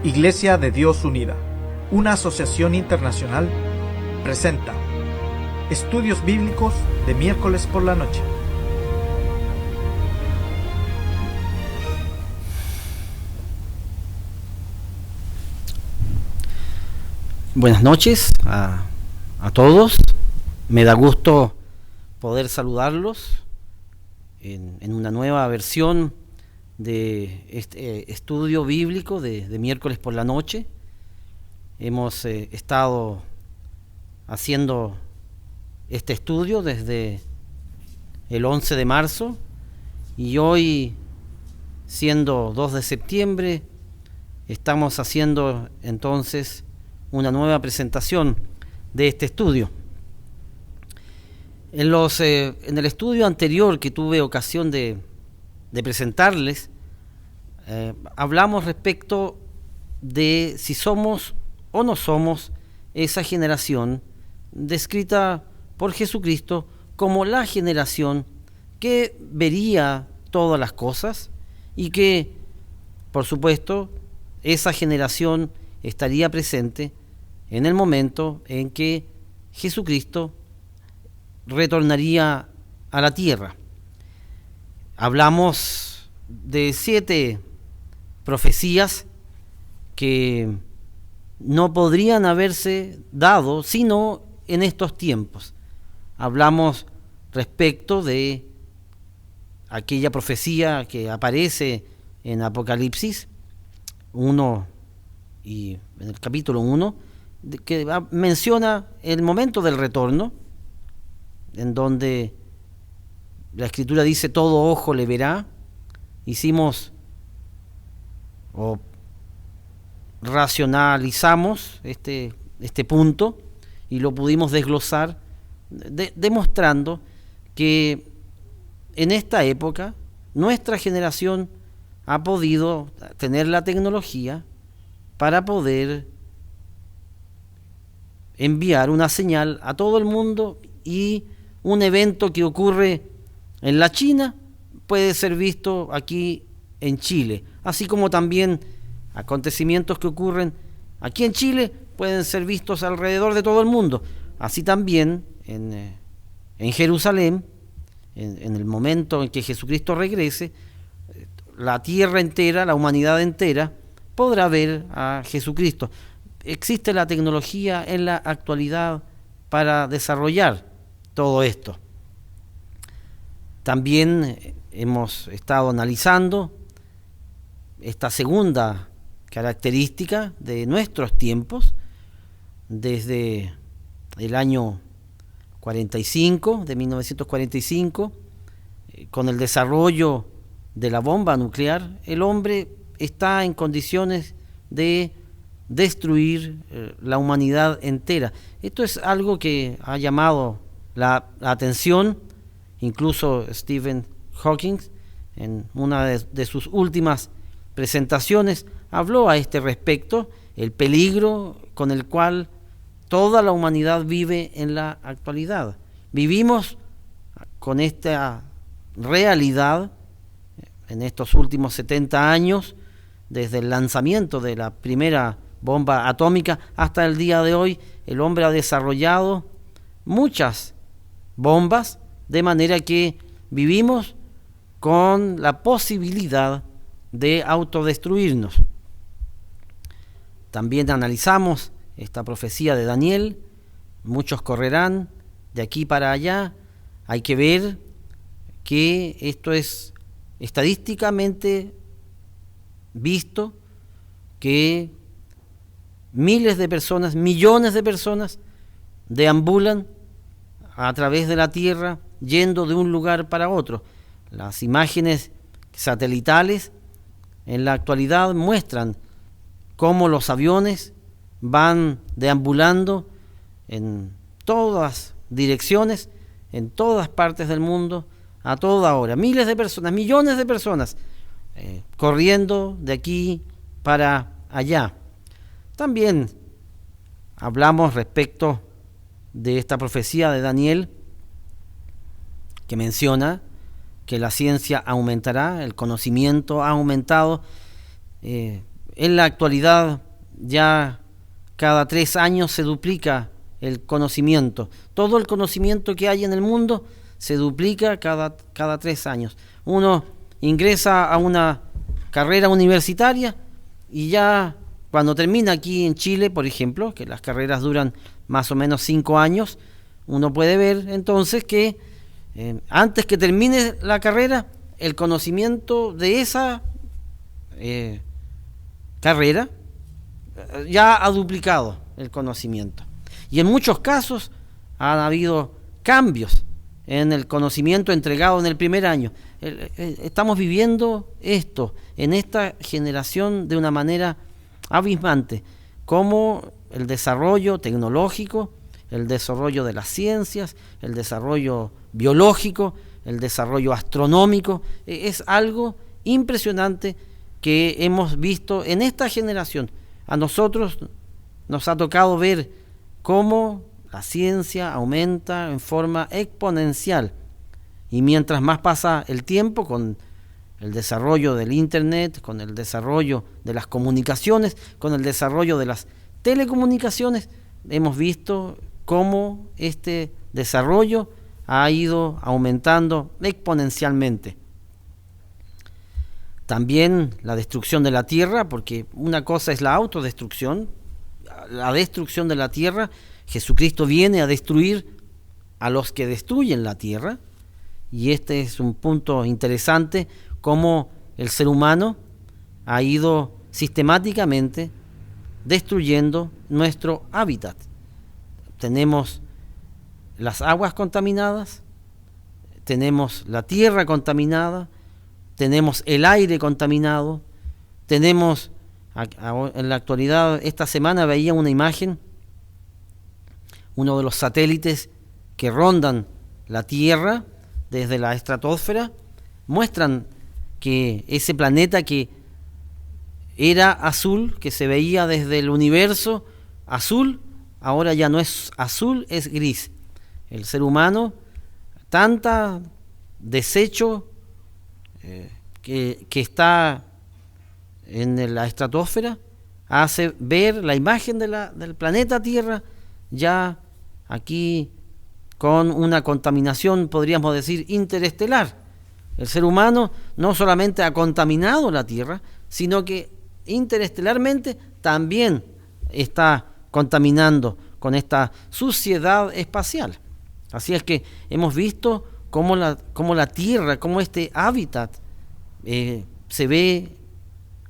Iglesia de Dios Unida, una asociación internacional, presenta Estudios Bíblicos de miércoles por la noche. Buenas noches a todos. Me da gusto poder saludarlos en una nueva versión de este estudio bíblico de miércoles por la noche. Hemos estado haciendo este estudio desde el 11 de marzo y hoy, siendo 2 de septiembre, estamos haciendo entonces una nueva presentación de este estudio. En el estudio anterior que tuve ocasión de presentarles, hablamos respecto de si somos o no somos esa generación descrita por Jesucristo como la generación que vería todas las cosas y que, por supuesto, esa generación estaría presente en el momento en que Jesucristo retornaría a la tierra. Hablamos de 7 profecías que no podrían haberse dado sino en estos tiempos. Hablamos respecto de aquella profecía que aparece en Apocalipsis 1 y en el capítulo 1, que menciona el momento del retorno, en donde la Escritura dice: todo ojo le verá. Hicimos o racionalizamos este punto y lo pudimos desglosar, demostrando que en esta época nuestra generación ha podido tener la tecnología para poder enviar una señal a todo el mundo, y un evento que ocurre en la China puede ser visto aquí en Chile, así como también acontecimientos que ocurren aquí en Chile pueden ser vistos alrededor de todo el mundo. Así también en Jerusalén, en el momento en que Jesucristo regrese, la tierra entera, la humanidad entera, podrá ver a Jesucristo. Existe la tecnología en la actualidad para desarrollar todo esto. También hemos estado analizando esta segunda característica de nuestros tiempos, desde el año 45, de 1945, con el desarrollo de la bomba nuclear. El hombre está en condiciones de destruir la humanidad entera. Esto es algo que ha llamado la atención. Incluso Stephen Hawking, en una de sus últimas presentaciones, habló a este respecto, el peligro con el cual toda la humanidad vive en la actualidad. Vivimos con esta realidad en estos últimos 70 años, desde el lanzamiento de la primera bomba atómica hasta el día de hoy. El hombre ha desarrollado muchas bombas, de manera que vivimos con la posibilidad de autodestruirnos. También analizamos esta profecía de Daniel: muchos correrán de aquí para allá. Hay que ver que esto es estadísticamente visto, que miles de personas, millones de personas deambulan a través de la tierra yendo de un lugar para otro. Las imágenes satelitales en la actualidad muestran cómo los aviones van deambulando en todas direcciones, en todas partes del mundo, a toda hora. Miles de personas, millones de personas corriendo de aquí para allá. También hablamos respecto de esta profecía de Daniel, que menciona que la ciencia aumentará, el conocimiento ha aumentado En la actualidad ya cada 3 años se duplica el conocimiento. Todo el conocimiento que hay en el mundo se duplica cada 3 años. Uno ingresa a una carrera universitaria y ya cuando termina aquí en Chile, por ejemplo, que las carreras duran más o menos 5 años, uno puede ver entonces que antes que termine la carrera, el conocimiento de esa carrera ya ha duplicado el conocimiento. Y en muchos casos han habido cambios en el conocimiento entregado en el primer año. Estamos viviendo esto en esta generación de una manera abismante, como el desarrollo tecnológico, el desarrollo de las ciencias, el desarrollo biológico, el desarrollo astronómico, es algo impresionante que hemos visto en esta generación. A nosotros nos ha tocado ver cómo la ciencia aumenta en forma exponencial, y mientras más pasa el tiempo con el desarrollo del Internet, con el desarrollo de las comunicaciones, con el desarrollo de las telecomunicaciones, hemos visto cómo este desarrollo ha ido aumentando exponencialmente. También la destrucción de la tierra, porque una cosa es la autodestrucción, la destrucción de la tierra. Jesucristo viene a destruir a los que destruyen la tierra, y este es un punto interesante, cómo el ser humano ha ido sistemáticamente destruyendo nuestro hábitat. Tenemos las aguas contaminadas, tenemos la tierra contaminada, tenemos el aire contaminado, tenemos, en la actualidad, esta semana veía una imagen, uno de los satélites que rondan la Tierra desde la estratosfera, muestran que ese planeta que era azul, que se veía desde el universo azul, ahora ya no es azul, es gris. El ser humano, tanta desecho que está en la estratosfera, hace ver la imagen del planeta Tierra ya aquí con una contaminación, podríamos decir, interestelar. El ser humano no solamente ha contaminado la Tierra, sino que interestelarmente también está contaminando con esta suciedad espacial. Así es que hemos visto cómo la Tierra, cómo este hábitat se ve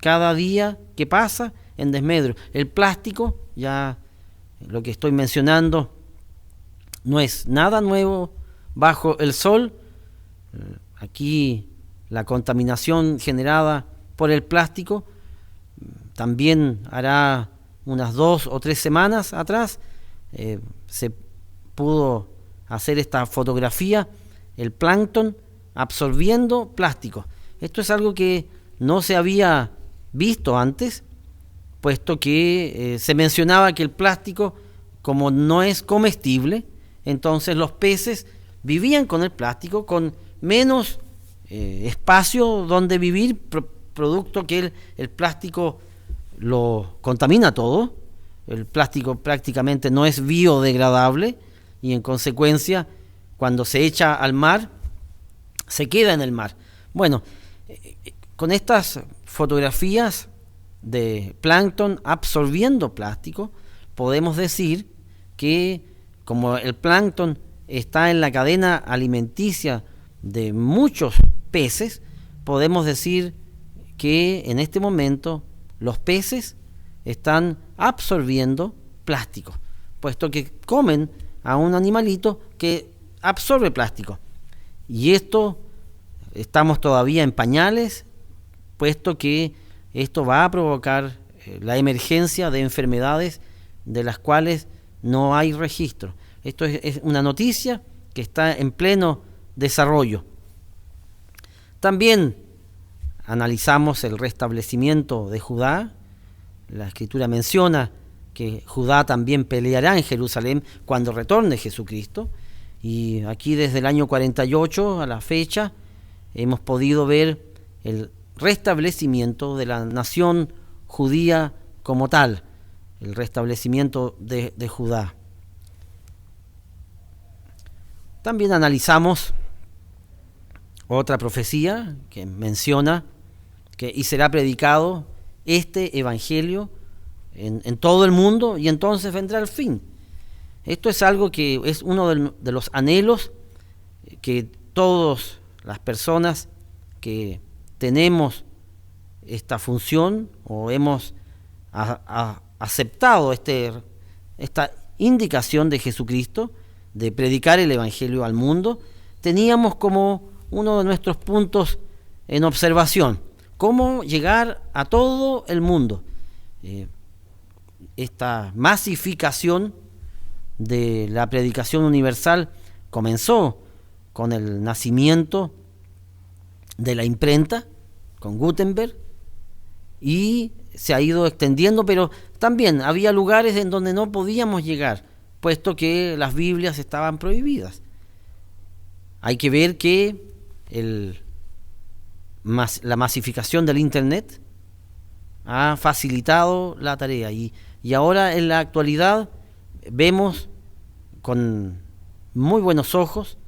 cada día que pasa en desmedro. El plástico, ya lo que estoy mencionando, no es nada nuevo bajo el sol. Aquí la contaminación generada por el plástico, también hará unas 2 o 3 semanas atrás, se pudo hacer esta fotografía, el plancton absorbiendo plástico. Esto es algo que no se había visto antes, puesto que se mencionaba que el plástico, como no es comestible, entonces los peces vivían con el plástico, con menos espacio donde vivir, producto que el plástico lo contamina todo. El plástico prácticamente no es biodegradable y en consecuencia cuando se echa al mar se queda en el mar. Bueno, con estas fotografías de plancton absorbiendo plástico, podemos decir que como el plancton está en la cadena alimenticia de muchos peces, podemos decir que en este momento los peces están absorbiendo plástico, puesto que comen a un animalito que absorbe plástico. Y esto, estamos todavía en pañales, puesto que esto va a provocar la emergencia de enfermedades de las cuales no hay registro. Esto es una noticia que está en pleno desarrollo. También analizamos el restablecimiento de Judá. La Escritura menciona que Judá también peleará en Jerusalén cuando retorne Jesucristo. Y aquí desde el año 48 a la fecha hemos podido ver el restablecimiento de la nación judía como tal, el restablecimiento de Judá. También analizamos otra profecía que menciona que y será predicado este evangelio en todo el mundo y entonces vendrá el fin. Esto es algo que es uno de los anhelos que todas las personas que tenemos esta función o hemos aceptado esta indicación de Jesucristo de predicar el evangelio al mundo, teníamos como uno de nuestros puntos en observación, cómo llegar a todo el mundo. Esta masificación de la predicación universal comenzó con el nacimiento de la imprenta, con Gutenberg, y se ha ido extendiendo, pero también había lugares en donde no podíamos llegar, puesto que las Biblias estaban prohibidas. Hay que ver que la masificación del Internet ha facilitado la tarea y ahora en la actualidad vemos con muy buenos ojos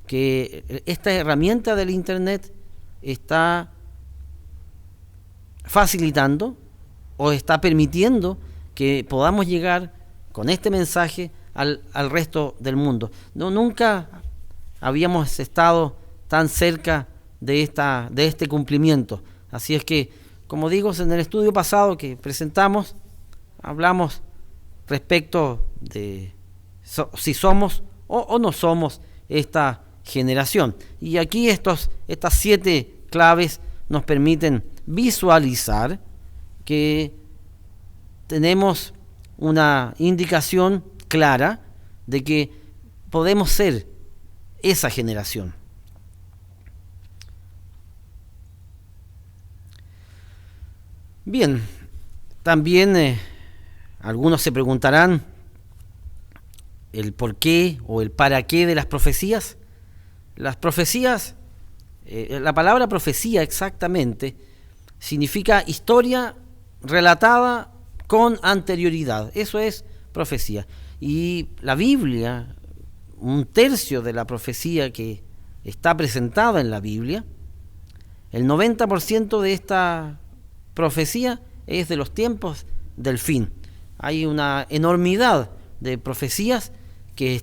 que esta herramienta del Internet está facilitando o está permitiendo que podamos llegar con este mensaje al resto del mundo. Nunca habíamos estado tan cerca de este cumplimiento. Así es que, como digo, en el estudio pasado que presentamos, hablamos respecto de si somos o no somos esta generación. Y aquí estas 7 claves nos permiten visualizar que tenemos una indicación clara de que podemos ser esa generación. Bien, también algunos se preguntarán el por qué o el para qué de las profecías. Las profecías, la palabra profecía exactamente significa historia relatada con anterioridad. Eso es profecía. Y la Biblia, 1/3 de la profecía que está presentada en la Biblia, el 90% de esta profecía es de los tiempos del fin. Hay una enormidad de profecías que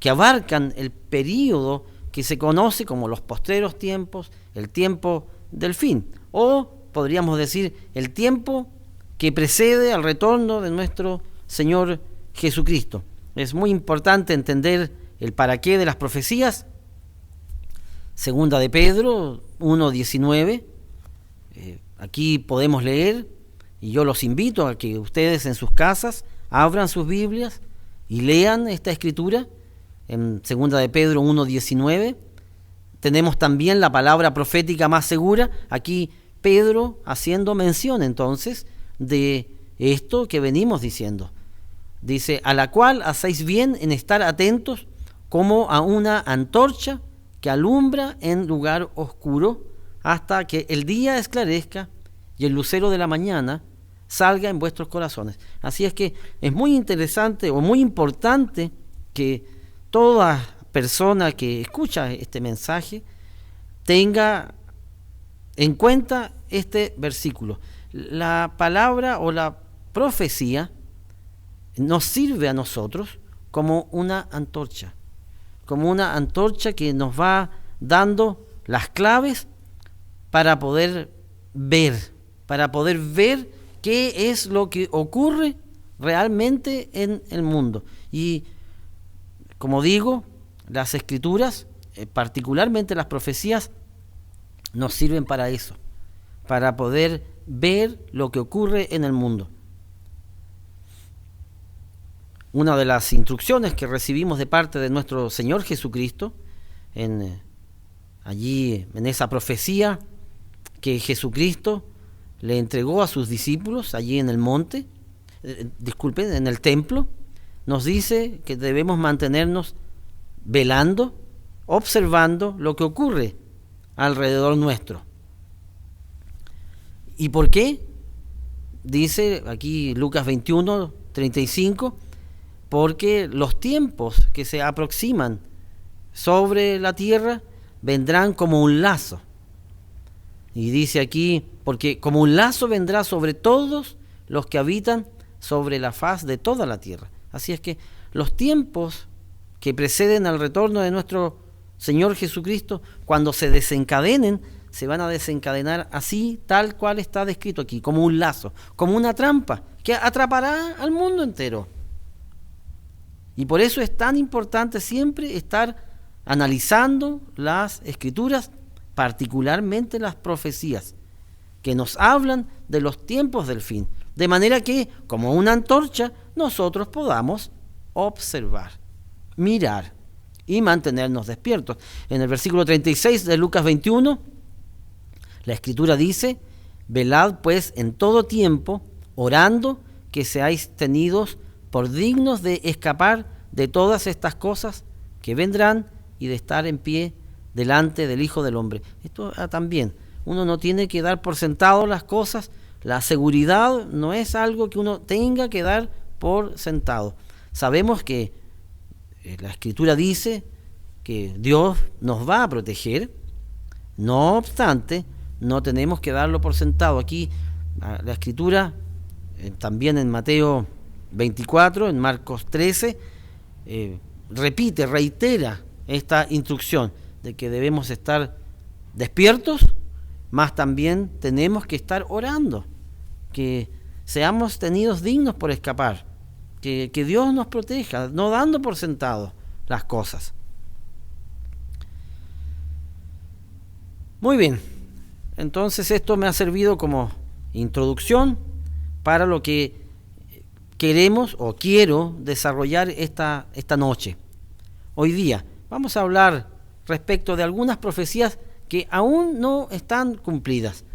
abarcan el período que se conoce como los postreros tiempos, el tiempo del fin, o podríamos decir el tiempo que precede al retorno de nuestro Señor Jesucristo. Es muy importante entender el para qué de las profecías. Segunda de Pedro 1:19. Aquí podemos leer, y yo los invito a que ustedes en sus casas abran sus Biblias y lean esta escritura. En Segunda de Pedro 1:19 tenemos también la palabra profética más segura. Aquí Pedro haciendo mención entonces de esto que venimos diciendo. Dice, a la cual hacéis bien en estar atentos como a una antorcha que alumbra en lugar oscuro hasta que el día esclarezca y el lucero de la mañana salga en vuestros corazones. Así es que es muy interesante o muy importante que toda persona que escucha este mensaje tenga en cuenta este versículo. La palabra o la profecía nos sirve a nosotros como una antorcha que nos va dando las claves para poder ver qué es lo que ocurre realmente en el mundo. Y como digo, las escrituras, particularmente las profecías, nos sirven para eso, para poder ver lo que ocurre en el mundo. Una de las instrucciones que recibimos de parte de nuestro Señor Jesucristo, allí en esa profecía que Jesucristo le entregó a sus discípulos allí en el monte, en el templo, nos dice que debemos mantenernos velando, observando lo que ocurre alrededor nuestro. ¿Y por qué? dice aquí Lucas 21, 35, porque los tiempos que se aproximan sobre la tierra vendrán como un lazo. Y dice aquí, porque como un lazo vendrá sobre todos los que habitan sobre la faz de toda la tierra. Así es que los tiempos que preceden al retorno de nuestro Señor Jesucristo, cuando se desencadenen, se van a desencadenar así, tal cual está descrito aquí, como un lazo, como una trampa, que atrapará al mundo entero. Y por eso es tan importante siempre estar analizando las Escrituras, particularmente las profecías, que nos hablan de los tiempos del fin, de manera que, como una antorcha, nosotros podamos observar, mirar y mantenernos despiertos. En el versículo 36 de Lucas 21, la Escritura dice: velad pues en todo tiempo, orando que seáis tenidos por dignos de escapar de todas estas cosas que vendrán y de estar en pie delante del Hijo del Hombre. Esto también, uno no tiene que dar por sentado las cosas. La seguridad no es algo que uno tenga que dar por sentado. Sabemos que la Escritura dice que Dios nos va a proteger, no obstante, no tenemos que darlo por sentado. Aquí la Escritura, también en Mateo 24, en Marcos 13, repite, reitera esta instrucción de que debemos estar despiertos, más también tenemos que estar orando, que seamos tenidos dignos por escapar, que Dios nos proteja, no dando por sentado las cosas. Muy bien, entonces esto me ha servido como introducción para lo que queremos o quiero desarrollar esta noche. Hoy día vamos a hablar respecto de algunas profecías que aún no están cumplidas.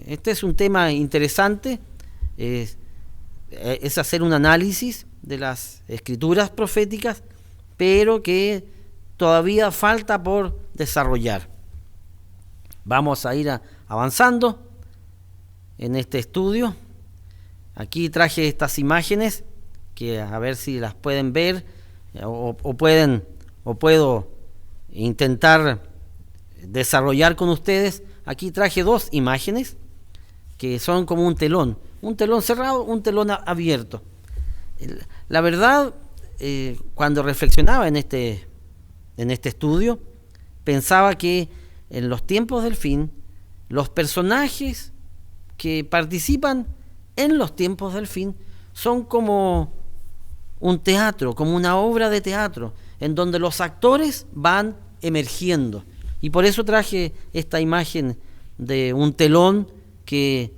Este es un tema interesante, es hacer un análisis de las escrituras proféticas, pero que todavía falta por desarrollar. Vamos a ir avanzando en este estudio. Aquí traje estas imágenes que a ver si las pueden ver o puedo intentar desarrollar con ustedes. Aquí traje dos imágenes que son como un telón cerrado, un telón abierto. La verdad, cuando reflexionaba en este estudio, pensaba que en los tiempos del fin, los personajes que participan en los tiempos del fin son como un teatro, como una obra de teatro, en donde los actores van emergiendo. Y por eso traje esta imagen de un telón que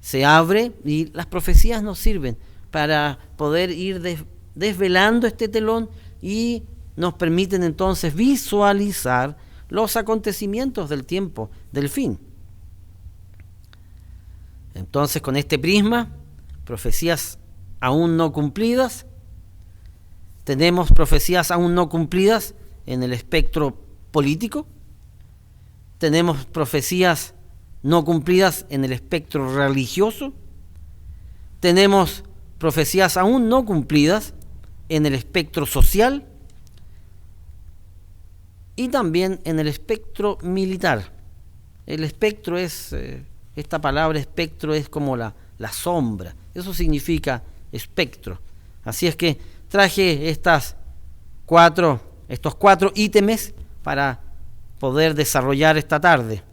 se abre, y las profecías nos sirven para poder ir desvelando este telón y nos permiten entonces visualizar los acontecimientos del tiempo del fin. Entonces, con este prisma, profecías aún no cumplidas, tenemos profecías aún no cumplidas en el espectro político, tenemos profecías no cumplidas en el espectro religioso, tenemos profecías aún no cumplidas en el espectro social y también en el espectro militar. El espectro es, esta palabra espectro es como la sombra, eso significa espectro. Así es que traje estos cuatro ítems para poder desarrollar esta tarde.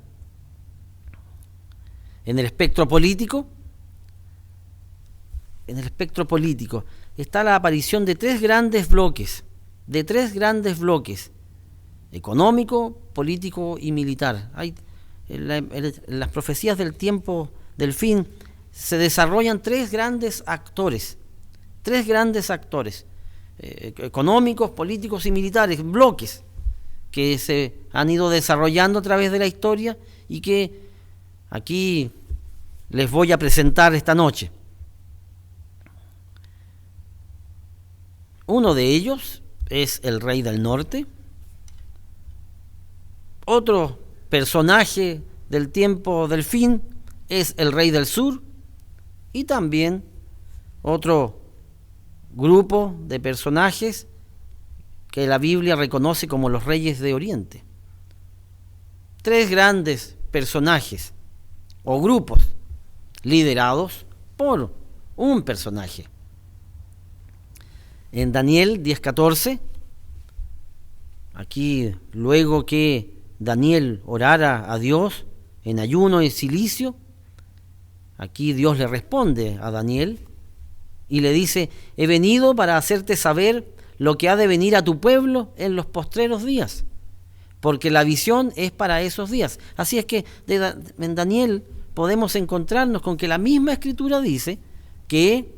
En el espectro político está la aparición de tres grandes bloques, económico, político y militar. Las profecías del tiempo del fin se desarrollan tres grandes actores, económicos, políticos y militares, bloques que se han ido desarrollando a través de la historia y que aquí les voy a presentar esta noche. Uno de ellos es el rey del norte. Otro personaje del tiempo del fin es el rey del sur. y también otro grupo de personajes que la Biblia reconoce como los reyes de Oriente. 3 grandes personajes o grupos liderados por un personaje. En Daniel 10:14, aquí luego que Daniel orara a Dios en ayuno y cilicio, aquí Dios le responde a Daniel y le dice: he venido para hacerte saber lo que ha de venir a tu pueblo en los postreros días, porque la visión es para esos días. Así es que en Daniel podemos encontrarnos con que la misma Escritura dice que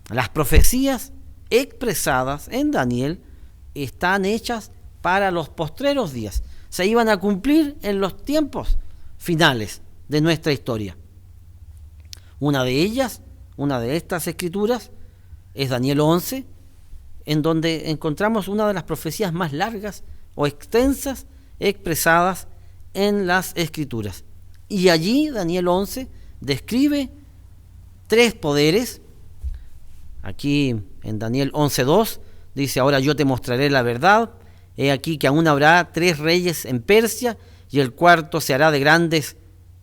las profecías expresadas en Daniel están hechas para los postreros días. Se iban a cumplir en los tiempos finales de nuestra historia. Una de ellas, una de estas escrituras, es Daniel 11, en donde encontramos una de las profecías más largas o extensas expresadas en las escrituras. Y allí Daniel 11 describe 3 poderes. Aquí en Daniel 11:2 dice: ahora yo te mostraré la verdad. He aquí que aún habrá 3 reyes en Persia, y el cuarto se hará de grandes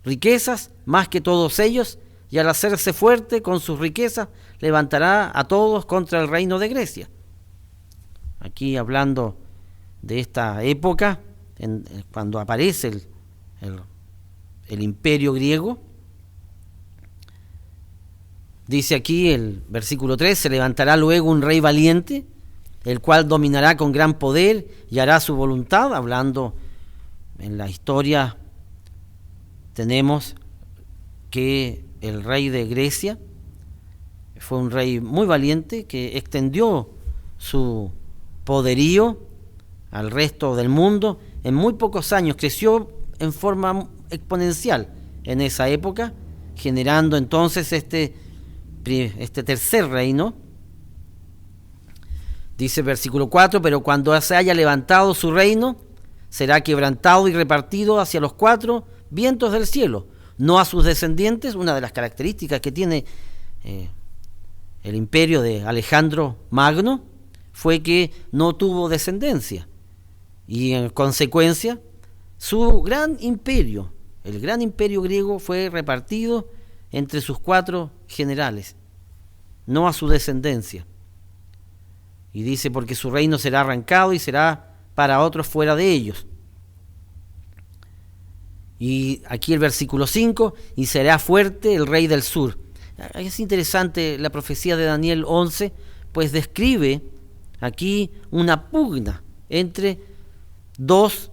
riquezas, más que todos ellos, y al hacerse fuerte con sus riquezas, levantará a todos contra el reino de Grecia. Aquí hablando de esta época, cuando aparece el imperio griego, dice aquí el versículo 3: se levantará luego un rey valiente, el cual dominará con gran poder y hará su voluntad. Hablando en la historia, tenemos que el rey de Grecia fue un rey muy valiente que extendió su poderío al resto del mundo. En muy pocos años creció en forma exponencial en esa época, generando entonces este tercer reino. Dice el versículo 4: pero cuando se haya levantado su reino, será quebrantado y repartido hacia los 4 vientos del cielo, no a sus descendientes. Una de las características que tiene el imperio de Alejandro Magno fue que no tuvo descendencia, y en consecuencia su gran imperio, el gran imperio griego, fue repartido entre sus 4 generales, no a su descendencia. Y dice: porque su reino será arrancado y será para otros fuera de ellos. Y aquí el versículo 5: y será fuerte el rey del sur. Es interesante la profecía de Daniel 11, pues describe aquí una pugna entre 2,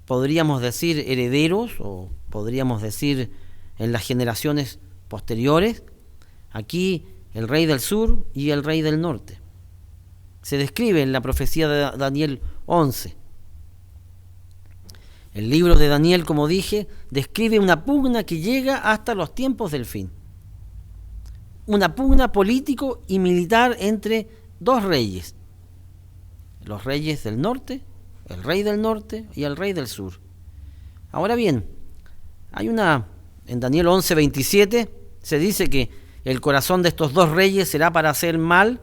podríamos decir, herederos, o podríamos decir en las generaciones posteriores, aquí el rey del sur y el rey del norte. Se describe en la profecía de Daniel 11. El libro de Daniel, como dije, describe una pugna que llega hasta los tiempos del fin. Una pugna político y militar entre 2 reyes. Los reyes del norte, el rey del norte y el rey del sur. Ahora bien, en Daniel 11:27 se dice que el corazón de estos 2 reyes será para hacer mal,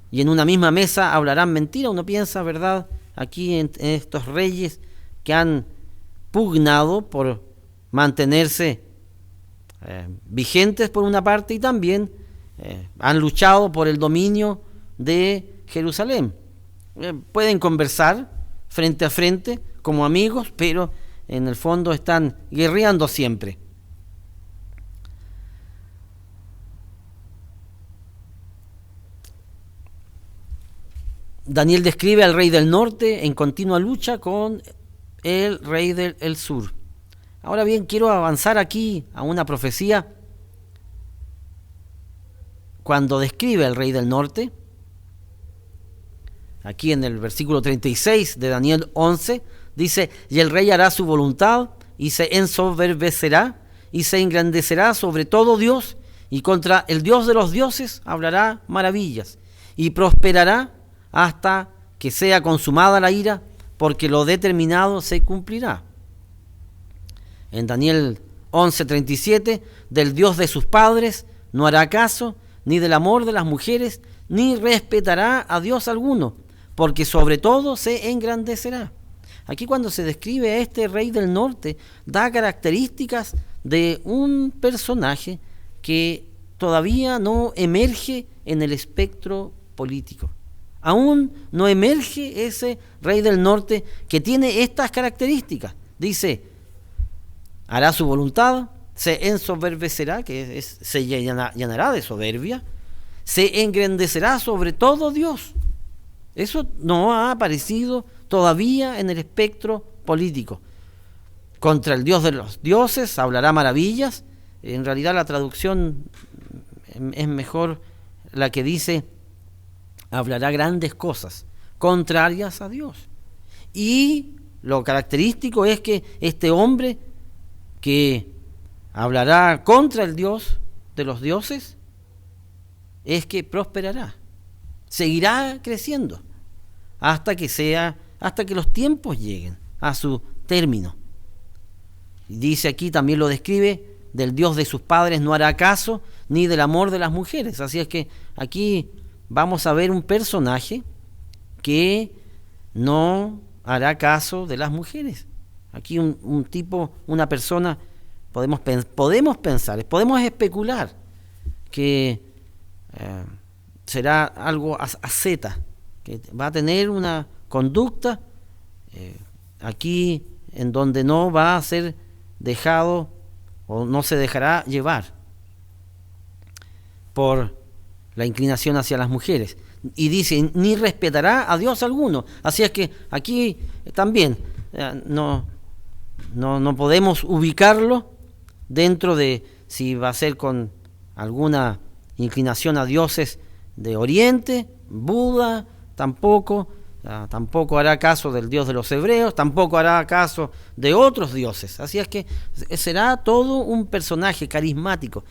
y en una misma mesa hablarán mentira. Uno piensa, ¿verdad?, aquí en estos reyes que han pugnado por mantenerse vigentes por una parte, y también han luchado por el dominio de Jerusalén. Pueden conversar frente a frente como amigos, pero en el fondo están guerreando siempre. Daniel describe al rey del norte en continua lucha con el rey del sur. Ahora bien, quiero avanzar aquí a una profecía cuando describe al rey del norte. Aquí en el versículo 36 de Daniel 11 dice: y el rey hará su voluntad y se ensoberbecerá y se engrandecerá sobre todo Dios, y contra el Dios de los dioses hablará maravillas, y prosperará hasta que sea consumada la ira, porque lo determinado se cumplirá. En Daniel 11:37, del Dios de sus padres no hará caso ni del amor de las mujeres, ni respetará a Dios alguno, porque sobre todo se engrandecerá. Aquí cuando se describe a este rey del norte, da características de un personaje que todavía no emerge en el espectro político. Aún no emerge ese rey del norte que tiene estas características. Dice, hará su voluntad, se ensoberbecerá, se llenará de soberbia, se engrandecerá sobre todo Dios. Eso no ha aparecido todavía en el espectro político. Contra el Dios de los dioses hablará maravillas. En realidad la traducción es mejor la que dice, hablará grandes cosas contrarias a Dios. Y lo característico es que este hombre que hablará contra el Dios de los dioses es que prosperará, seguirá creciendo hasta que los tiempos lleguen a su término. Dice aquí, también lo describe, del Dios de sus padres no hará caso, ni del amor de las mujeres. Así es que aquí vamos a ver un personaje que no hará caso de las mujeres. Aquí un tipo, una persona, podemos pensar, podemos especular que será algo asceta, que va a tener una conducta aquí en donde no va a ser dejado o no se dejará llevar por la inclinación hacia las mujeres. Y dice, ni respetará a Dios alguno. Así es que aquí también no podemos ubicarlo dentro de si va a ser con alguna inclinación a dioses de Oriente, Buda, tampoco hará caso del Dios de los hebreos, tampoco hará caso de otros dioses. Así es que será todo un personaje carismático.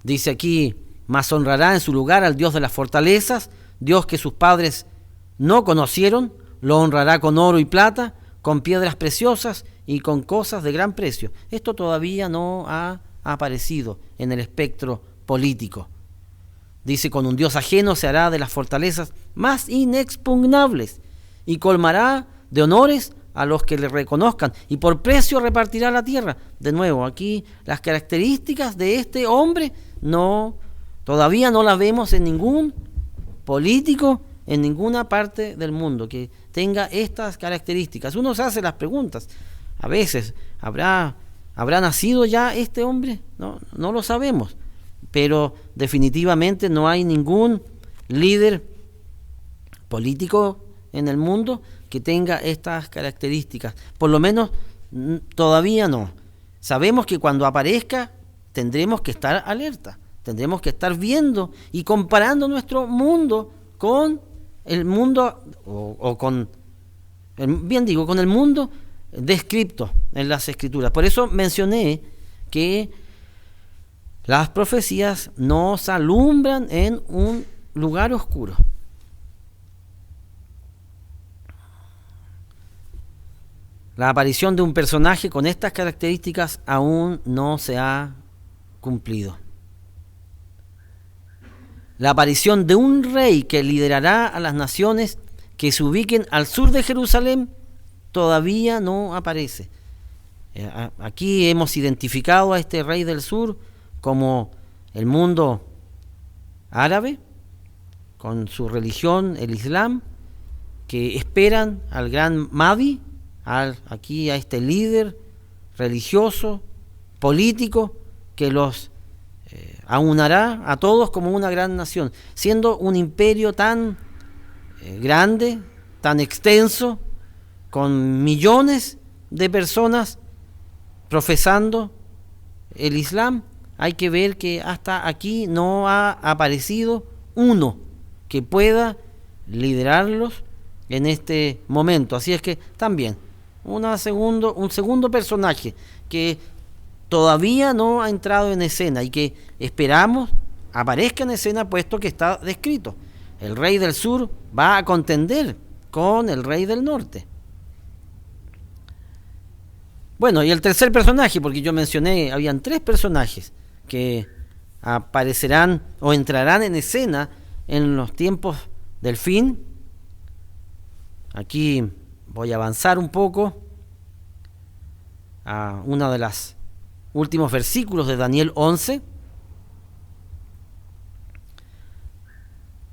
Dice aquí, mas honrará en su lugar al Dios de las fortalezas, Dios que sus padres no conocieron, lo honrará con oro y plata, con piedras preciosas y con cosas de gran precio. Esto todavía no ha aparecido en el espectro político. Dice, con un Dios ajeno se hará de las fortalezas más inexpugnables y colmará de honores a los que le reconozcan y por precio repartirá la tierra. De nuevo, aquí las características de este hombre todavía no las vemos en ningún político en ninguna parte del mundo que tenga estas características. Uno se hace las preguntas, a veces, ¿habrá nacido ya este hombre? No lo sabemos, pero definitivamente no hay ningún líder político en el mundo que tenga estas características, por lo menos todavía no. Sabemos que cuando aparezca tendremos que estar alerta, tendremos que estar viendo y comparando nuestro mundo con el mundo con el mundo descrito en las Escrituras. Por eso mencioné que las profecías nos alumbran en un lugar oscuro. La aparición de un personaje con estas características aún no se ha cumplido. La aparición de un rey que liderará a las naciones que se ubiquen al sur de Jerusalén todavía no aparece. Aquí hemos identificado a este rey del sur como el mundo árabe, con su religión, el Islam, que esperan al gran Mahdi, aquí a este líder religioso, político, que los aunará a todos como una gran nación, siendo un imperio tan grande, tan extenso, con millones de personas profesando el Islam. Hay que ver que hasta aquí no ha aparecido uno que pueda liderarlos en este momento. Así es que también un segundo personaje que todavía no ha entrado en escena y que esperamos aparezca en escena, puesto que está descrito. El rey del sur va a contender con el rey del norte. Bueno, y el tercer personaje, porque yo mencioné, habían 3 personajes que aparecerán o entrarán en escena en los tiempos del fin. Aquí voy a avanzar un poco a uno de los últimos versículos de Daniel 11.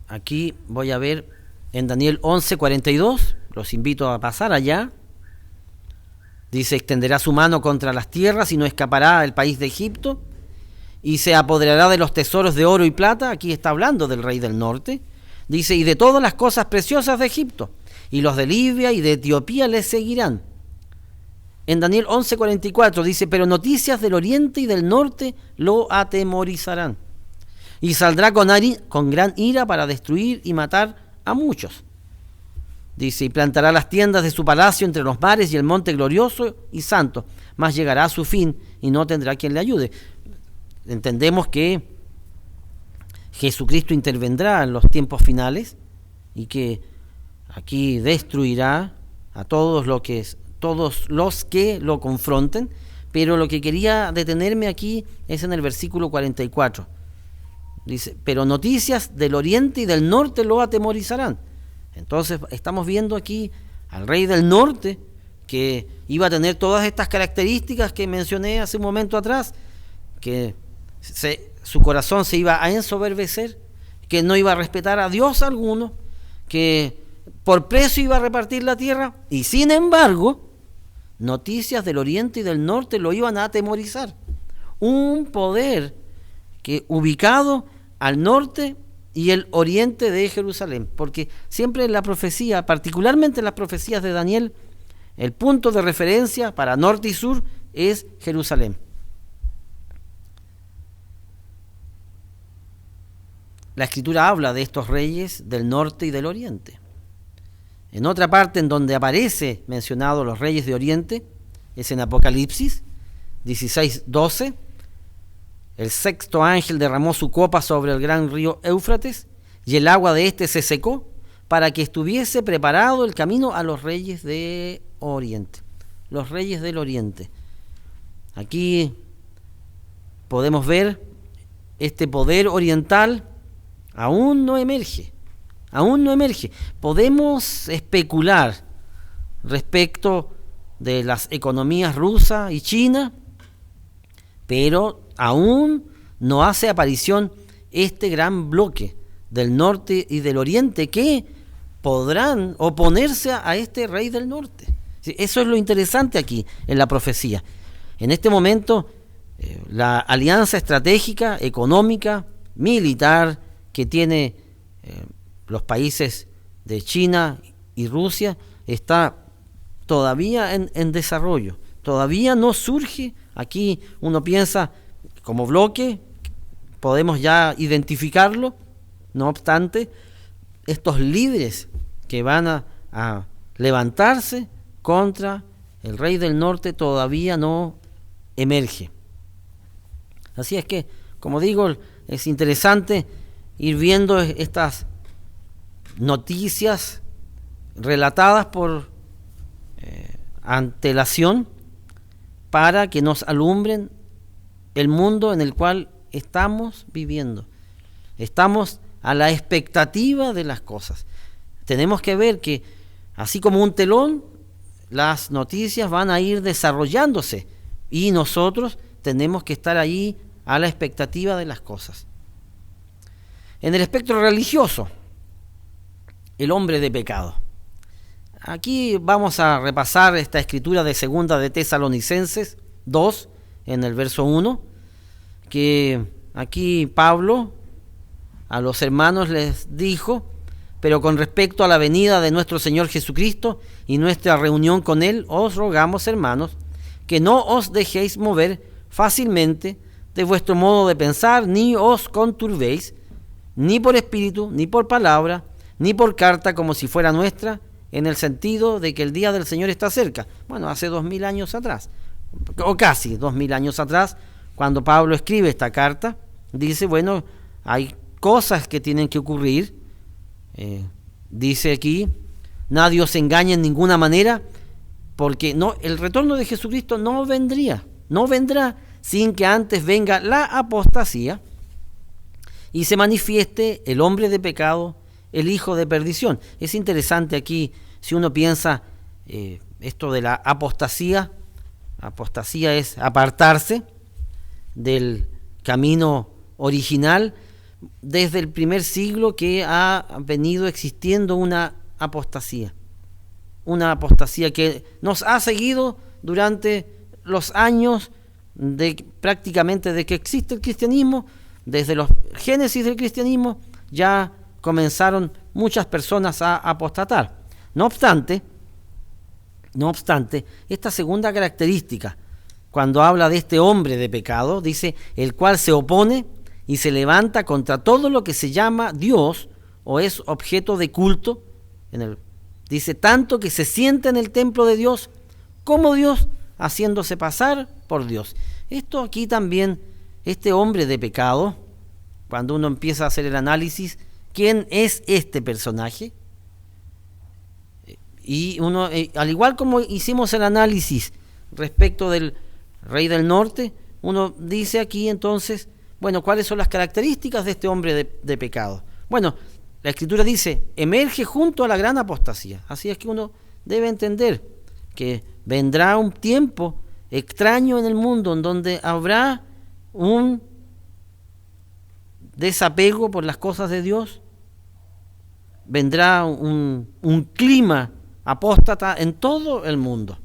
Aquí voy a ver en Daniel 11:42, los invito a pasar allá. Dice: extenderá su mano contra las tierras y no escapará el país de Egipto, y se apoderará de los tesoros de oro y plata. Aquí está hablando del rey del norte. Dice: y de todas las cosas preciosas de Egipto, y los de Libia y de Etiopía les seguirán. En Daniel 11:44 dice: pero noticias del oriente y del norte lo atemorizarán, y saldrá con gran ira para destruir y matar a muchos. Dice: y plantará las tiendas de su palacio entre los mares y el monte glorioso y santo, mas llegará a su fin y no tendrá quien le ayude. Entendemos que Jesucristo intervendrá en los tiempos finales y que aquí destruirá a todos los que lo confronten, pero lo que quería detenerme aquí es en el versículo 44. Dice: pero noticias del oriente y del norte lo atemorizarán. Entonces estamos viendo aquí al rey del norte, que iba a tener todas estas características que mencioné hace un momento atrás, que su corazón se iba a ensoberbecer, que no iba a respetar a Dios alguno, que por precio iba a repartir la tierra, y sin embargo, noticias del oriente y del norte lo iban a atemorizar. Un poder que ubicado al norte y el oriente de Jerusalén, porque siempre en la profecía, particularmente en las profecías de Daniel, el punto de referencia para norte y sur es Jerusalén. La Escritura habla de estos reyes del norte y del oriente. En otra parte en donde aparece mencionado los reyes de oriente es en Apocalipsis 16:12. El sexto ángel derramó su copa sobre el gran río Éufrates, y el agua de éste se secó, para que estuviese preparado el camino a los reyes de oriente. Los reyes del oriente. Aquí podemos ver este poder oriental aún no emerge. Podemos especular respecto de las economías rusa y china, pero aún no hace aparición este gran bloque del norte y del oriente que podrán oponerse a este rey del norte. Eso es lo interesante aquí en la profecía. En este momento, la alianza estratégica, económica, militar que tiene los países de China y Rusia está todavía en desarrollo. Todavía no surge. Aquí uno piensa como bloque, podemos ya identificarlo. No obstante, estos líderes que van a levantarse contra el rey del norte todavía no emerge. Así es que, como digo, es interesante ir viendo estas noticias relatadas por antelación para que nos alumbren el mundo en el cual estamos viviendo. Estamos a la expectativa de las cosas. Tenemos que ver que, así como un telón, las noticias van a ir desarrollándose y nosotros tenemos que estar ahí a la expectativa de las cosas. En el espectro religioso, el hombre de pecado. Aquí vamos a repasar esta escritura de segunda de Tesalonicenses 2, en el verso 1, que aquí Pablo a los hermanos les dijo: pero con respecto a la venida de nuestro Señor Jesucristo y nuestra reunión con Él, os rogamos, hermanos, que no os dejéis mover fácilmente de vuestro modo de pensar, ni os conturbéis, ni por espíritu, ni por palabra, ni por carta como si fuera nuestra, en el sentido de que el día del Señor está cerca. Bueno, hace 2000 años atrás, o casi 2000 años atrás, cuando Pablo escribe esta carta, dice, bueno, hay cosas que tienen que ocurrir. Dice aquí: nadie os engañe en ninguna manera, porque el retorno de Jesucristo no vendrá sin que antes venga la apostasía y se manifieste el hombre de pecado, el hijo de perdición. Es interesante aquí, si uno piensa esto de la apostasía es apartarse del camino original. Desde el primer siglo que ha venido existiendo una apostasía que nos ha seguido durante los años prácticamente de que existe el cristianismo. Desde los génesis del cristianismo ya comenzaron muchas personas a apostatar. No obstante, esta segunda característica, cuando habla de este hombre de pecado, dice, el cual se opone y se levanta contra todo lo que se llama Dios o es objeto de culto. Dice, tanto que se sienta en el templo de Dios como Dios, haciéndose pasar por Dios. Esto aquí también, este hombre de pecado, cuando uno empieza a hacer el análisis, ¿quién es este personaje? Y uno, al igual como hicimos el análisis respecto del rey del norte, uno dice aquí entonces, bueno, ¿cuáles son las características de este hombre de pecado? Bueno, la Escritura dice, emerge junto a la gran apostasía. Así es que uno debe entender que vendrá un tiempo extraño en el mundo en donde habrá un desapego por las cosas de Dios, vendrá un clima apóstata en todo el mundo.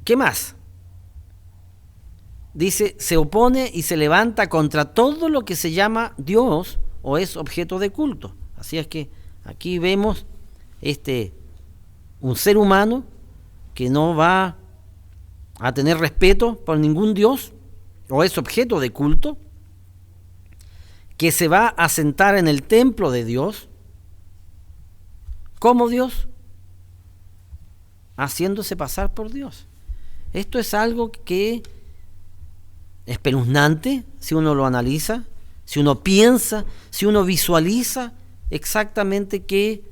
¿Qué más? Dice, se opone y se levanta contra todo lo que se llama Dios o es objeto de culto. Así es que aquí vemos un ser humano que no va a tener respeto por ningún Dios o es objeto de culto, que se va a sentar en el templo de Dios como Dios, haciéndose pasar por Dios. Esto es algo que espeluznante si uno lo analiza, si uno piensa, si uno visualiza exactamente qué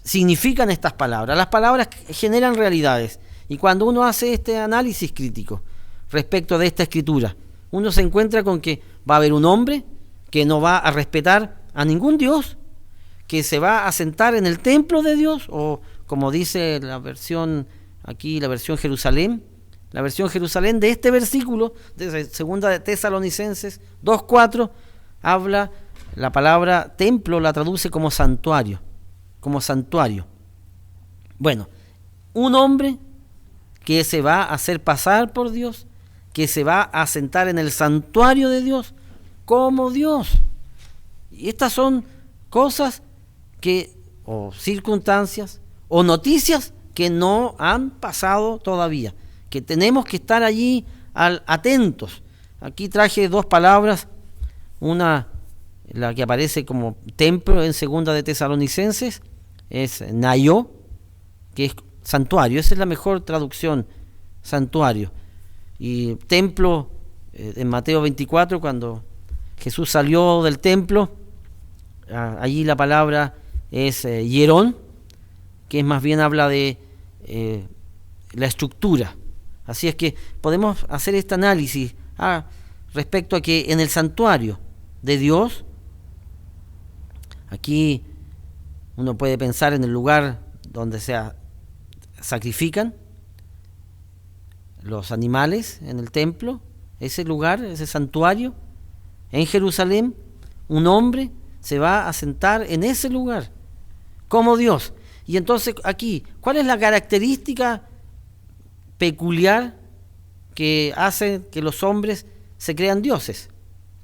significan estas palabras. Las palabras generan realidades, y cuando uno hace este análisis crítico respecto de esta escritura, uno se encuentra con que va a haber un hombre que no va a respetar a ningún Dios, que se va a sentar en el templo de Dios, o como dice la versión aquí, la versión Jerusalén de este versículo, de segunda de Tesalonicenses 2:4, habla, la palabra templo la traduce como santuario. Bueno, un hombre que se va a hacer pasar por Dios, que se va a sentar en el santuario de Dios como Dios. Y estas son cosas o circunstancias, o noticias que no han pasado todavía, que tenemos que estar allí atentos. Aquí traje dos palabras, una, la que aparece como templo en segunda de Tesalonicenses, es Naió, que es santuario, esa es la mejor traducción, santuario. Y templo, en Mateo 24, cuando Jesús salió del templo, allí la palabra es hierón, que es más bien habla de la estructura. Así es que podemos hacer este análisis respecto a que en el santuario de Dios, aquí uno puede pensar en el lugar donde se sacrifican los animales en el templo, ese lugar, ese santuario, en Jerusalén, un hombre se va a sentar en ese lugar como Dios. Y entonces aquí, ¿cuál es la característica peculiar que hace que los hombres se crean dioses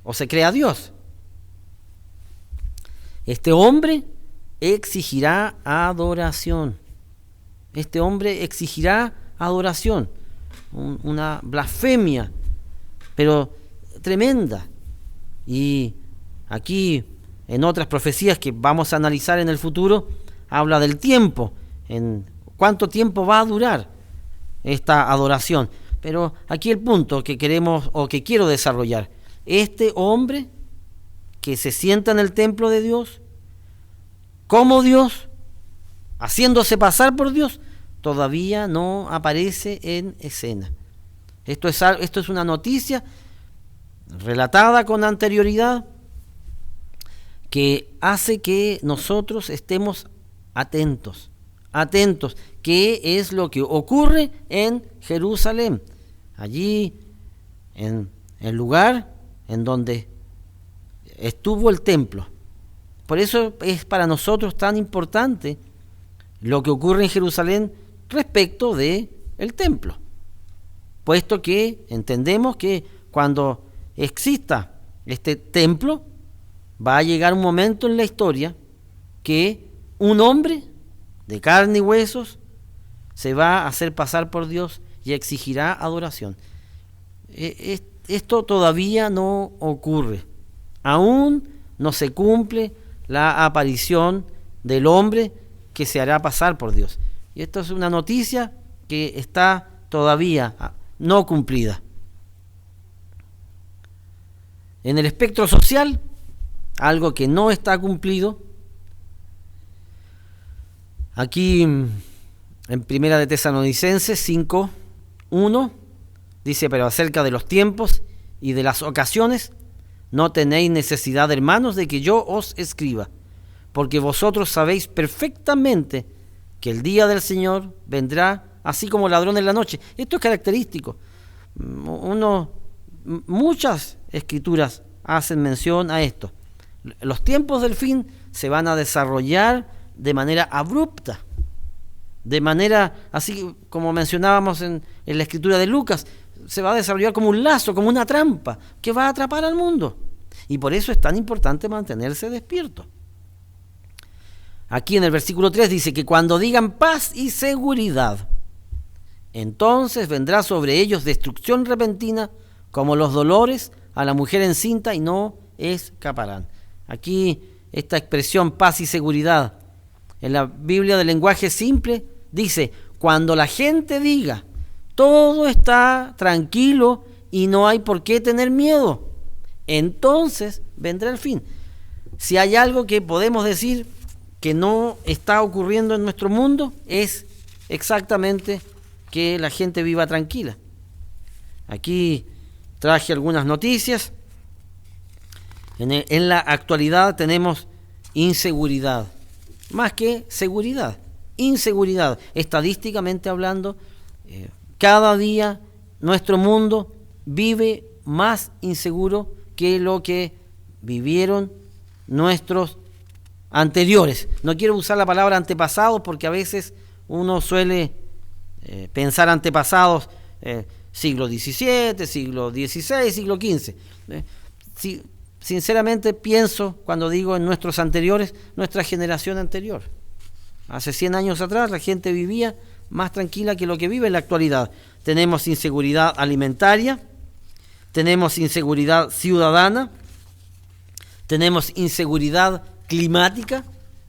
o se crea Dios? Este hombre exigirá adoración. Este hombre exigirá adoración, una blasfemia, pero tremenda. Y aquí, en otras profecías que vamos a analizar en el futuro, habla del tiempo, en cuánto tiempo va a durar esta adoración. Pero aquí el punto que queremos o que quiero desarrollar, este hombre que se sienta en el templo de Dios como Dios, haciéndose pasar por Dios, todavía no aparece en escena. Esto es una noticia relatada con anterioridad que hace que nosotros estemos atentos, qué es lo que ocurre en Jerusalén, allí en el lugar en donde estuvo el templo. Por eso es para nosotros tan importante lo que ocurre en Jerusalén respecto de el templo, puesto que entendemos que cuando exista este templo va a llegar un momento en la historia que un hombre de carne y huesos se va a hacer pasar por Dios y exigirá adoración. Esto todavía no ocurre, aún no se cumple la aparición del hombre que se hará pasar por Dios. Y esto es una noticia que está todavía no cumplida. En el espectro social, algo que no está cumplido, aquí en Primera de Tesalonicenses 5:1 dice: pero acerca de los tiempos y de las ocasiones, no tenéis necesidad, hermanos, de que yo os escriba, porque vosotros sabéis perfectamente que el día del Señor vendrá así como ladrón en la noche. Esto es característico. Muchas escrituras hacen mención a esto. Los tiempos del fin se van a desarrollar de manera abrupta, de manera, así como mencionábamos en la escritura de Lucas, se va a desarrollar como un lazo, como una trampa, que va a atrapar al mundo. Y por eso es tan importante mantenerse despierto. Aquí en el versículo 3 dice que cuando digan paz y seguridad, entonces vendrá sobre ellos destrucción repentina, como los dolores a la mujer encinta, y no escaparán. Aquí esta expresión paz y seguridad, en la Biblia del lenguaje simple, dice: cuando la gente diga todo está tranquilo y no hay por qué tener miedo, entonces vendrá el fin. Si hay algo que podemos decir que no está ocurriendo en nuestro mundo, es exactamente que la gente viva tranquila. Aquí traje algunas noticias. En la actualidad tenemos inseguridad, más que seguridad, inseguridad. Estadísticamente hablando, cada día nuestro mundo vive más inseguro que lo que vivieron nuestros anteriores. No quiero usar la palabra antepasados porque a veces uno suele pensar antepasados, siglo XVII, siglo XVI, siglo XV. Sinceramente pienso, cuando digo en nuestros anteriores, nuestra generación anterior. Hace 100 años atrás la gente vivía más tranquila que lo que vive en la actualidad. Tenemos inseguridad alimentaria, tenemos inseguridad ciudadana, tenemos inseguridad climática.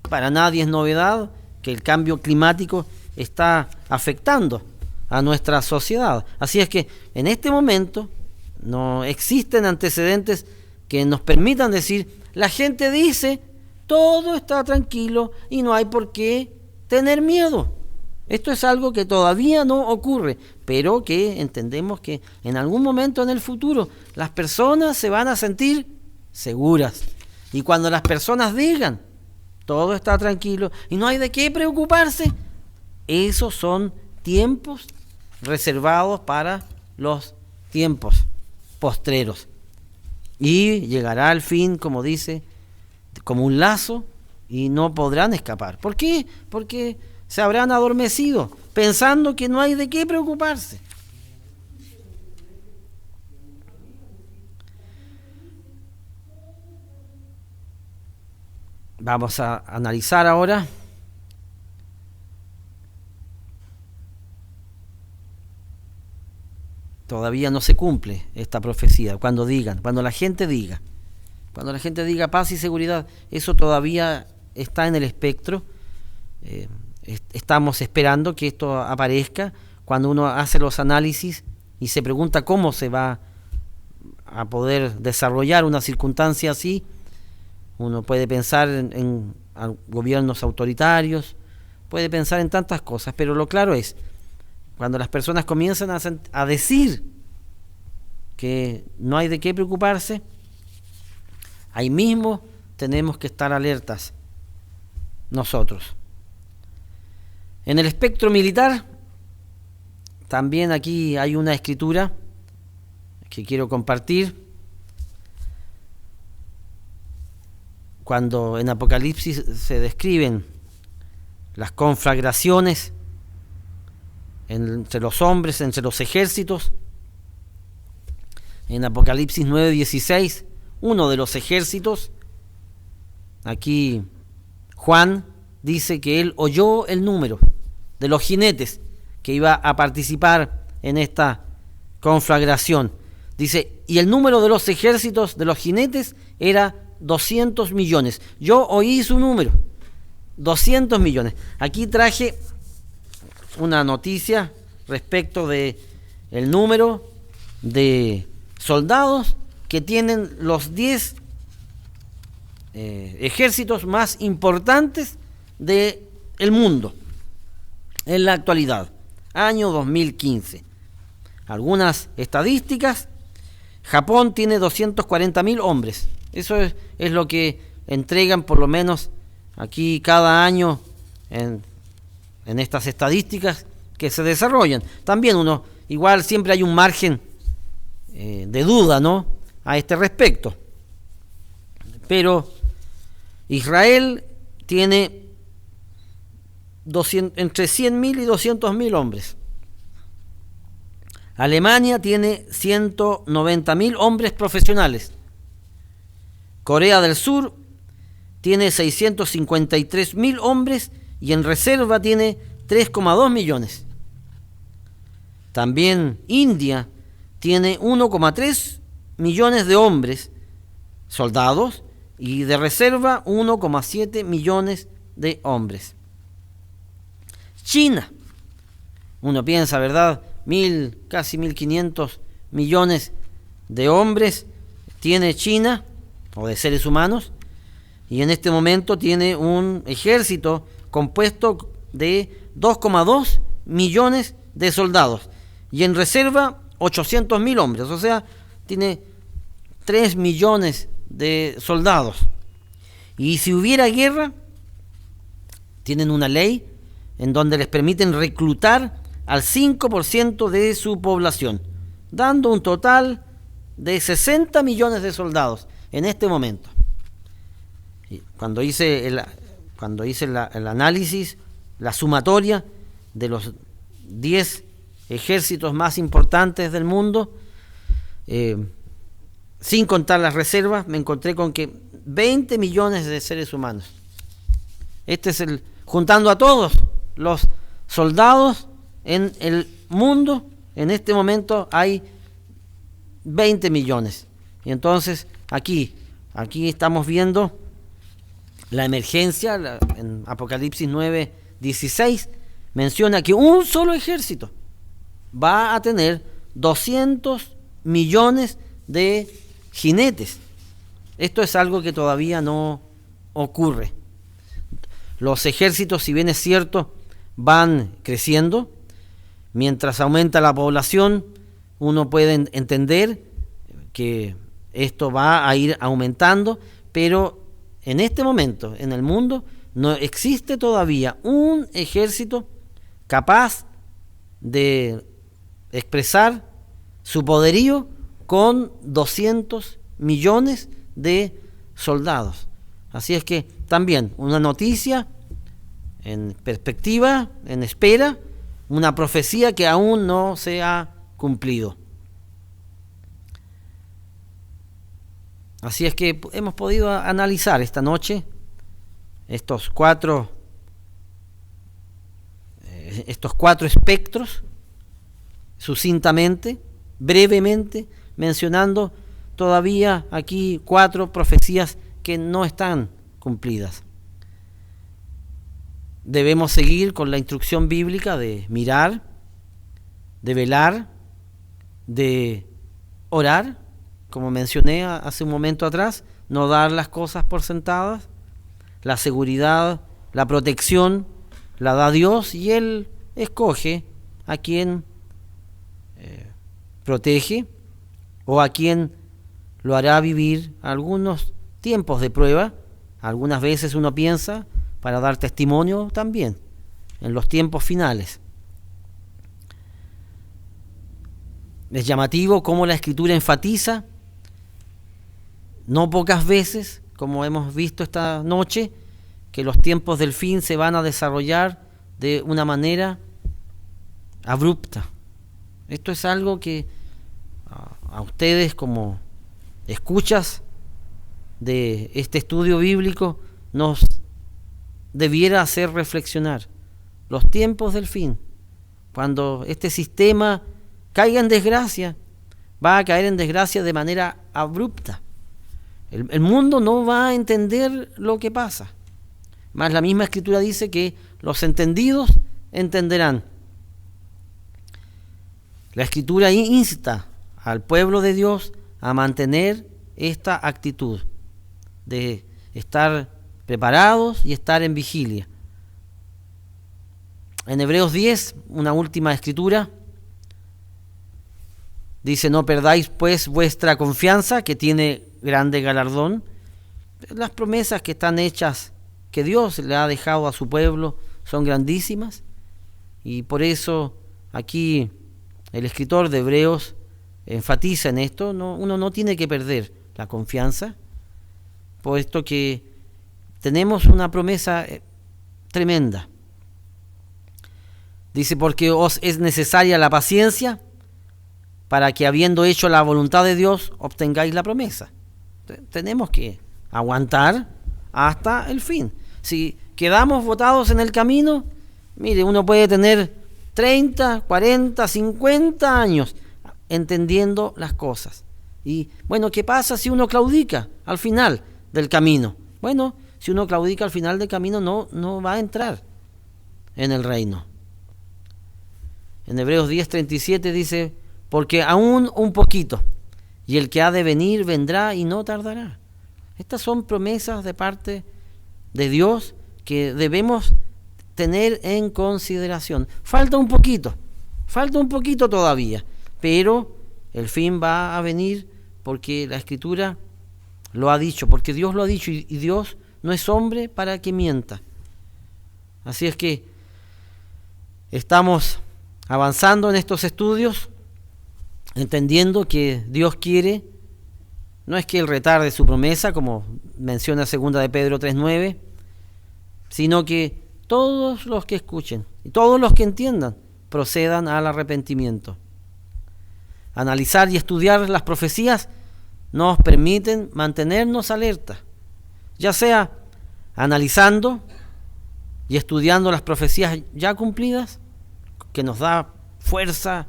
Para nadie es novedad que el cambio climático está afectando a nuestra sociedad. Así es que en este momento no existen antecedentes que nos permitan decir: la gente dice todo está tranquilo y no hay por qué tener miedo. Esto es algo que todavía no ocurre, pero que entendemos que en algún momento en el futuro las personas se van a sentir seguras. Y cuando las personas digan todo está tranquilo y no hay de qué preocuparse, esos son tiempos reservados para los tiempos postreros. Y llegará al fin, como dice, como un lazo, y no podrán escapar. ¿Por qué? Porque se habrán adormecido, pensando que no hay de qué preocuparse. Vamos a analizar ahora todavía no se cumple esta profecía. Cuando la gente diga paz y seguridad, eso todavía está en el espectro. Estamos esperando que esto aparezca. Cuando uno hace los análisis y se pregunta cómo se va a poder desarrollar una circunstancia así, uno puede pensar en gobiernos autoritarios, puede pensar en tantas cosas, pero lo claro es, cuando las personas comienzan a decir que no hay de qué preocuparse, ahí mismo tenemos que estar alertas nosotros. En el espectro militar, también aquí hay una escritura que quiero compartir. Cuando en Apocalipsis se describen las conflagraciones entre los hombres, entre los ejércitos, en Apocalipsis 9:16, uno de los ejércitos, aquí Juan dice que él oyó el número de los jinetes que iba a participar en esta conflagración. Dice, y el número de los ejércitos de los jinetes era 200 millones. Yo oí su número, 200 millones. Aquí traje una noticia respecto de el número de soldados que tienen los 10 ejércitos más importantes del mundo en la actualidad, año 2015. Algunas estadísticas: Japón tiene 240.000 hombres. Eso es lo que entregan por lo menos aquí cada año en estas estadísticas que se desarrollan. También igual siempre hay un margen de duda, ¿no?, a este respecto. Pero Israel tiene entre 100.000 y 200.000 hombres. Alemania tiene 190.000 hombres profesionales. Corea del Sur tiene 653.000 hombres y en reserva tiene 3,2 millones. También India tiene 1,3 millones de hombres, soldados, y de reserva 1,7 millones de hombres. China, uno piensa, ¿verdad?, casi 1.500 millones de hombres tiene China, o de seres humanos, y en este momento tiene un ejército compuesto de 2,2 millones de soldados, y en reserva 800.000 hombres, o sea, tiene 3 millones de soldados. Y si hubiera guerra, tienen una ley en donde les permiten reclutar al 5% de su población, dando un total de 60 millones de soldados en este momento. Y cuando hice el análisis, la sumatoria de los 10 ejércitos más importantes del mundo, sin contar las reservas, me encontré con que 20 millones de seres humanos. Juntando a todos los soldados en el mundo, en este momento hay 20 millones. Y entonces aquí estamos viendo la emergencia. En Apocalipsis 9:16 menciona que un solo ejército va a tener 200 millones de jinetes. Esto es algo que todavía no ocurre. Los ejércitos, si bien es cierto, van creciendo. Mientras aumenta la población, uno puede entender que esto va a ir aumentando, pero en este momento, en el mundo, no existe todavía un ejército capaz de expresar su poderío con 200 millones de soldados. Así es que también una noticia en perspectiva, en espera, una profecía que aún no se ha cumplido. Así es que hemos podido analizar esta noche estos cuatro espectros, sucintamente, brevemente, mencionando todavía aquí 4 profecías que no están cumplidas. Debemos seguir con la instrucción bíblica de mirar, de velar, de orar, como mencioné hace un momento atrás, no dar las cosas por sentadas, la seguridad, la protección la da Dios y Él escoge a quien protege o a quien lo hará vivir algunos tiempos de prueba. Algunas veces uno piensa para dar testimonio también en los tiempos finales. Es llamativo cómo la Escritura enfatiza, no pocas veces, como hemos visto esta noche, que los tiempos del fin se van a desarrollar de una manera abrupta. Esto es algo que a ustedes como escuchas de este estudio bíblico nos debiera hacer reflexionar. Los tiempos del fin, cuando este sistema caiga en desgracia, va a caer en desgracia de manera abrupta. El mundo no va a entender lo que pasa. Más la misma Escritura dice que los entendidos entenderán. La Escritura insta al pueblo de Dios a mantener esta actitud de estar preparados y estar en vigilia. En Hebreos 10, una última escritura, dice: no perdáis pues vuestra confianza, que tiene grande galardón. Las promesas que están hechas, que Dios le ha dejado a su pueblo, son grandísimas, y por eso aquí el escritor de Hebreos enfatiza en esto. Uno no tiene que perder la confianza, puesto que tenemos una promesa tremenda. Dice: porque os es necesaria la paciencia, para que habiendo hecho la voluntad de Dios, obtengáis la promesa. Tenemos que aguantar hasta el fin. Si quedamos botados en el camino, mire, uno puede tener 30, 40, 50 años entendiendo las cosas. Y bueno, ¿qué pasa si uno claudica al final del camino? Bueno, si uno claudica al final del camino, no va a entrar en el reino. En Hebreos 10:37 dice: porque aún un poquito, y el que ha de venir vendrá y no tardará. Estas son promesas de parte de Dios que debemos tener en consideración. Falta un poquito todavía, pero el fin va a venir, porque la Escritura lo ha dicho, porque Dios lo ha dicho, y Dios no es hombre para que mienta. Así es que estamos avanzando en estos estudios, entendiendo que Dios quiere, no es que Él retarde su promesa, como menciona 2 de Pedro 3:9, sino que todos los que escuchen y todos los que entiendan procedan al arrepentimiento. Analizar y estudiar las profecías nos permiten mantenernos alerta, ya sea analizando y estudiando las profecías ya cumplidas, que nos da fuerza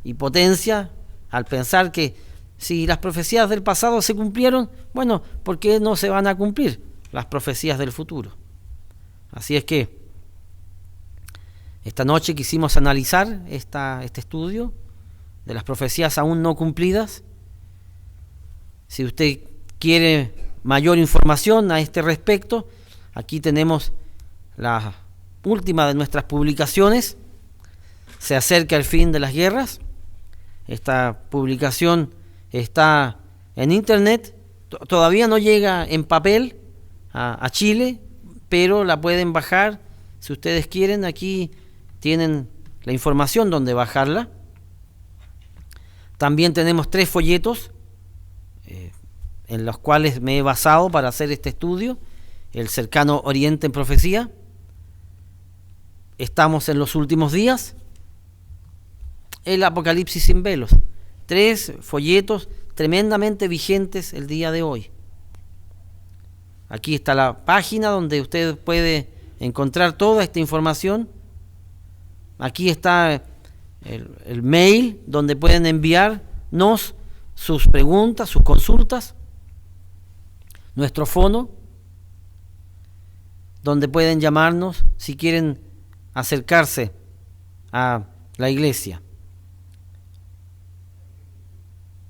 y potencia al pensar que si las profecías del pasado se cumplieron, bueno, ¿por qué no se van a cumplir las profecías del futuro? Así es que esta noche quisimos analizar este estudio de las profecías aún no cumplidas. Si usted quiere mayor información a este respecto, aquí tenemos la última de nuestras publicaciones. Se acerca el fin de las guerras. Esta publicación está en internet, todavía no llega en papel a Chile, pero la pueden bajar si ustedes quieren. Aquí tienen la información donde bajarla. También tenemos 3 folletos en los cuales me he basado para hacer este estudio: el cercano Oriente en profecía, estamos en los últimos días, el Apocalipsis sin velos. 3 folletos tremendamente vigentes el día de hoy. Aquí está la página donde usted puede encontrar toda esta información. Aquí está el mail donde pueden enviarnos sus preguntas, sus consultas. Nuestro fono, donde pueden llamarnos si quieren acercarse a la iglesia.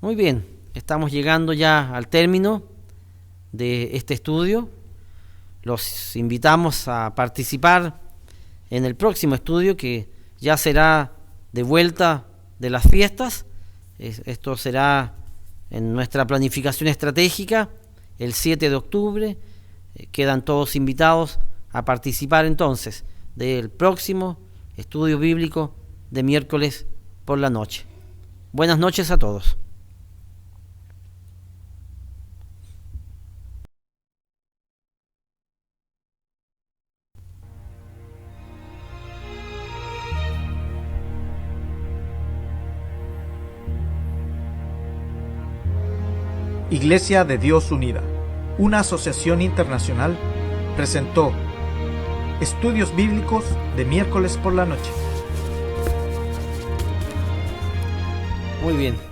Muy bien, estamos llegando ya al término de este estudio. Los invitamos a participar en el próximo estudio, que ya será de vuelta de las fiestas. Esto será en nuestra planificación estratégica el 7 de octubre. Quedan todos invitados a participar entonces del próximo estudio bíblico de miércoles por la noche. Buenas noches a todos. Iglesia de Dios Unida, una asociación internacional, presentó Estudios Bíblicos de miércoles por la noche. Muy bien.